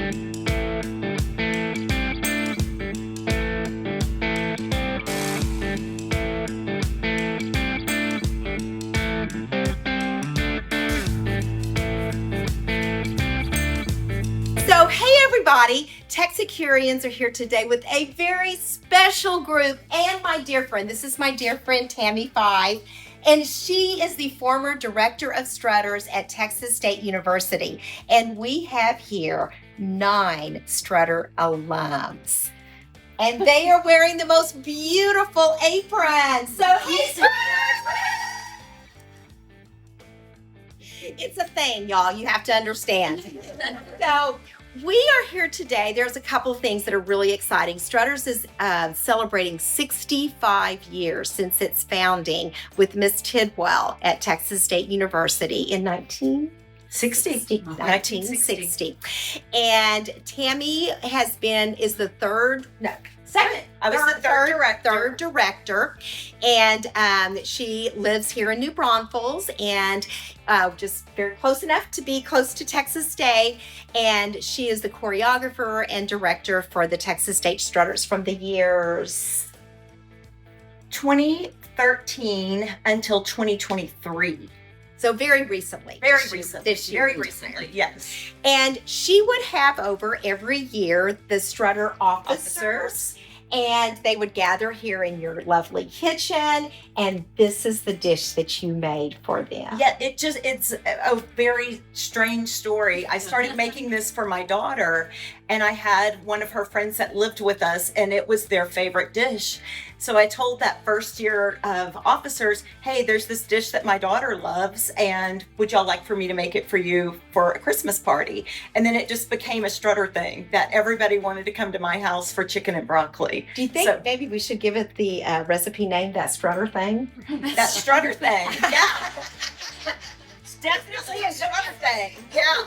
So, hey everybody, Texicureans are here today with a very special group and my dear friend. This is my dear friend Tammy Five, and she is the former director of Strutters at Texas State University. And we have here 9 Strutter alums. And they are wearing the most beautiful aprons. So, hey Strutters! It's a thing, y'all. You have to understand. So, we are here today. There's a couple of things that are really exciting. Strutters is celebrating 65 years since its founding with Miss Tidwell at Texas State University in 1960. And Tammy is the third director. And she lives here in New Braunfels and just very close enough to be close to Texas State. And she is the choreographer and director for the Texas State Strutters from the years 2013 until 2023. So very recently. This year. Very recently, yes. And she would have over every year the Strutter officers. And they would gather here in your lovely kitchen, and this is the dish that you made for them. Yeah, it's a very strange story. I started making this for my daughter, and I had one of her friends that lived with us, and it was their favorite dish. So I told that first year of officers, hey, there's this dish that my daughter loves, and would y'all like for me to make it for you for a Christmas party? And then it just became a Strutter thing that everybody wanted to come to my house for chicken and broccoli. Do you think maybe we should give it the recipe name, that Strutter thing? That Strutter thing, yeah. It's definitely a Strutter thing. Yeah.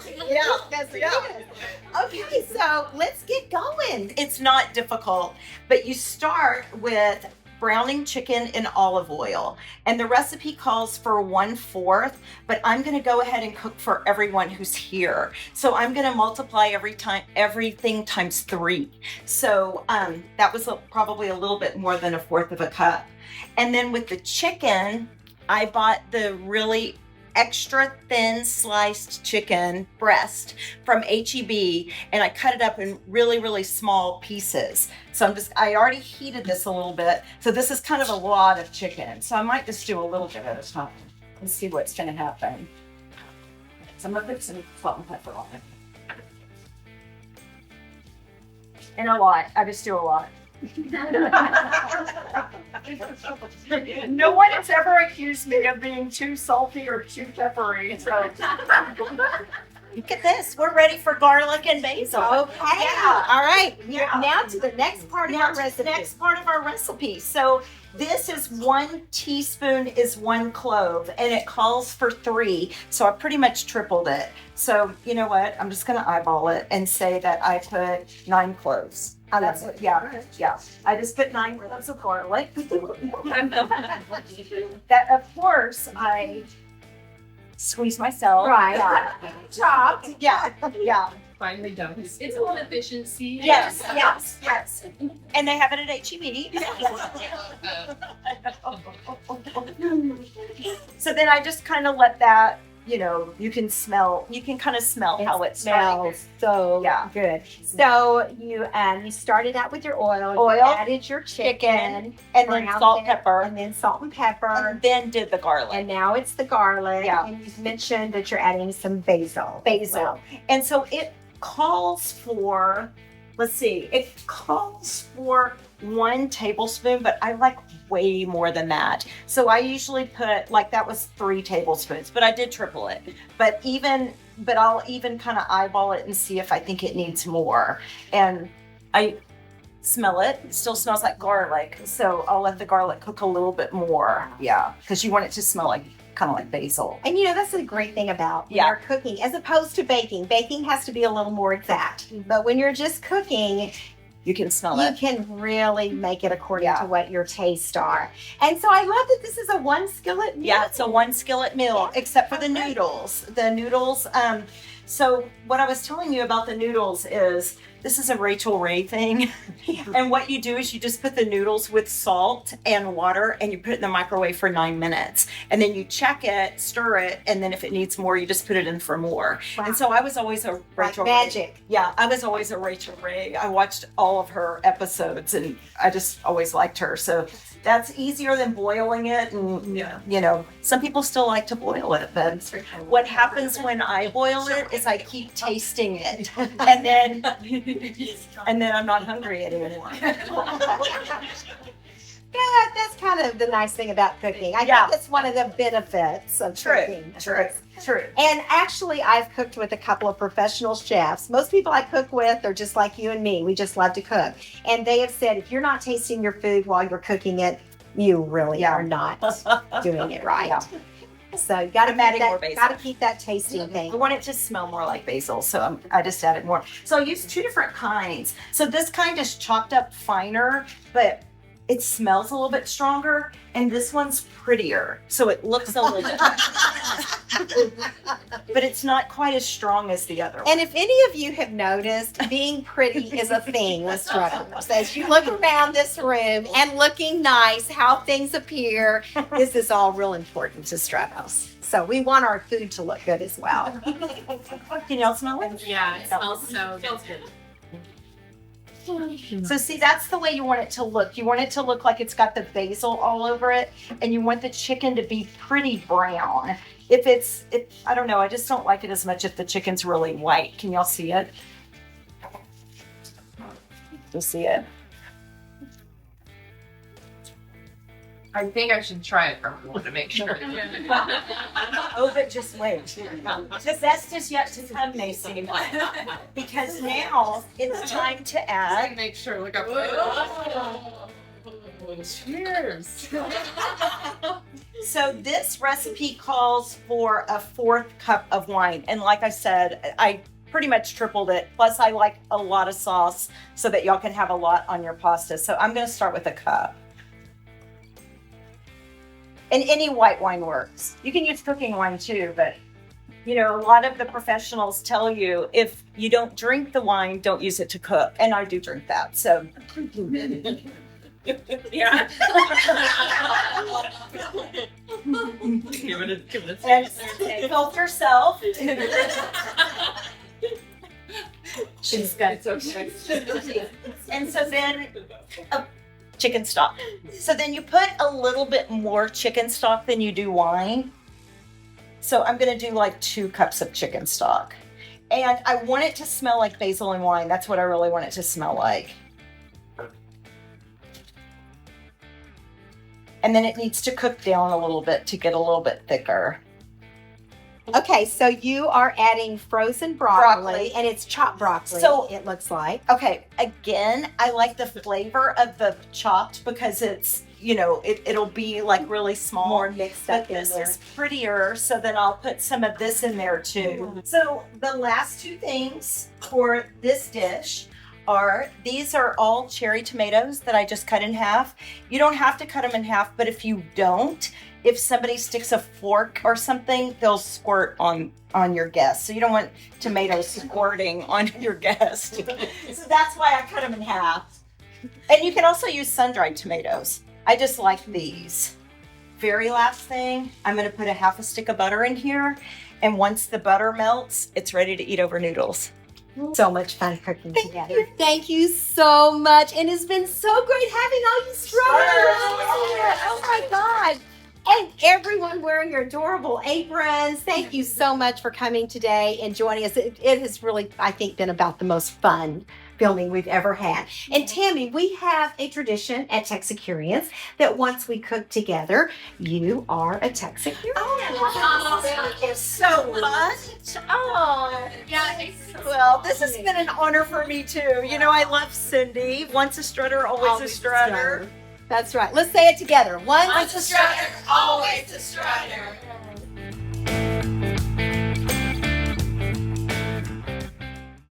Okay, so let's get going. It's not difficult, but you start with browning chicken in olive oil, and the recipe calls for 1/4, but I'm going to go ahead and cook for everyone who's here. So I'm going to multiply everything times 3. So that was probably a little bit more than 1/4 of a cup. And then with the chicken, I bought the really extra thin sliced chicken breast from H-E-B, and I cut it up in really, really small pieces. So I already heated this a little bit. So this is kind of a lot of chicken. So I might just do a little bit at a time and see what's going to happen. So I'm going to put some salt and pepper on it. And a lot. I just do a lot. No one has ever accused me of being too salty or too peppery. So. Look at this. We're ready for garlic and basil. Okay. Yeah. All right. Yeah. Now to the next part of our recipe. Next part of our recipe. So this is 1 teaspoon is 1 clove, and it calls for 3. So I pretty much tripled it. So you know what? I'm just going to eyeball it and say that I put 9 cloves. That's it. Yeah. I just put 9 cloves of garlic. That, of course, I squeeze myself. Right. Chopped. Yeah. Finally done. It's all efficiency. Yes. And they have it at H-E-B. So then I just kind of let that, you can kind of smell how it smells so good. So you started out with your oil, you added your chicken, and then salt and pepper. And And then did the garlic. And now it's the garlic. Yeah. And you've mentioned that you're adding some basil. Basil. And so it calls for, it calls for 1 tablespoon, but I like way more than that. So I usually put, that was 3 tablespoons, but I did triple it. But I'll even kind of eyeball it and see if I think it needs more. And I smell it. It still smells like garlic. So I'll let the garlic cook a little bit more. Yeah, because you want it to smell kind of like basil. And that's the great thing about when you're cooking, as opposed to baking. Baking has to be a little more exact. But when you're just cooking, You can smell it. You can really make it according to what your tastes are. And so I love that this is a one skillet meal. Yeah, it's a one skillet meal, except for the noodles. The noodles, So what I was telling you about the noodles is this is a Rachel Ray thing. And what you do is you just put the noodles with salt and water and you put it in the microwave for 9 minutes. And then you check it, stir it, and then if it needs more, you just put it in for more. Wow. And so I was always a Rachel Like magic. Ray. Yeah, I was always a Rachel Ray. I watched all of her episodes and I just always liked her. So that's easier than boiling it. And, you know, some people still like to boil it, but what happens when I boil it is I keep tasting it. And then I'm not hungry anymore. Yeah, that's kind of the nice thing about cooking. I Yeah. think it's one of the benefits of cooking. True. And actually, I've cooked with a couple of professional chefs. Most people I cook with are just like you and me. We just love to cook. And they have said, if you're not tasting your food while you're cooking it, you really are not doing it right. Yeah. So you got I'm adding more to basil. got to keep that tasting I thing. want it to smell more like basil, so I just added more. So I used 2 different kinds. So this kind is chopped up finer, but it smells a little bit stronger, and this one's prettier, so it looks a little bit, but it's not quite as strong as the other one. And if any of you have noticed, being pretty is a thing with Strutters. As you look around this room and looking nice, how things appear, this is all real important to Strutters. So we want our food to look good as well. Can y'all smell it? Yeah, it smells so good. So see, that's the way you want it to look. You want it to look like it's got the basil all over it, and you want the chicken to be pretty brown. I don't know, I just don't like it as much if the chicken's really white. Can y'all see it? You see it? I think I should try it from one to make sure. Oh, but just wait. The best is yet to come, Macy. Because now it's time to add. Make sure. Look up. Cheers. So this recipe calls for a 4th cup of wine. And like I said, I pretty much tripled it. Plus I like a lot of sauce so that y'all can have a lot on your pasta. So I'm going to start with a cup. And any white wine works. You can use cooking wine too, but you know, a lot of the professionals tell you if you don't drink the wine, don't use it to cook. And I do drink that. So Yeah. Give it and help yourself. She's got it so good. And so then chicken stock. So then you put a little bit more chicken stock than you do wine. So I'm going to do like 2 cups of chicken stock. And I want it to smell like basil and wine. That's what I really want it to smell like. And then it needs to cook down a little bit to get a little bit thicker. Okay, so you are adding frozen broccoli. And it's chopped broccoli, So- it looks like. Okay, again, I like the flavor of the chopped because it's, you know, it'll be like really small. More mixed But up in this there. is prettier, so then I'll put some of this in there too. So the last 2 things for this dish are, these are all cherry tomatoes that I just cut in half. You don't have to cut them in half, but if you don't, if somebody sticks a fork or something, they'll squirt on your guest. So you don't want tomatoes squirting on your guest. So that's why I cut them in half. And you can also use sun-dried tomatoes. I just like these. Very last thing, I'm gonna put a half a stick of butter in here. And once the butter melts, it's ready to eat over noodles. So much fun cooking together. Thank you so much. And it's been so great having all you Strutters here. Oh my God. And everyone wearing your adorable aprons. Thank you so much for coming today and joining us. It has really, I think, been about the most fun filming we've ever had. And Tammy, we have a tradition at Texicureans that once we cook together, you are a Texicurian. Thank you so much. Oh, Yeah. well, this has been an honor for me too. You know, I love Cindy. Once a strutter, always a strutter. That's right. Let's say it together. Once Once a strutter, always a strutter.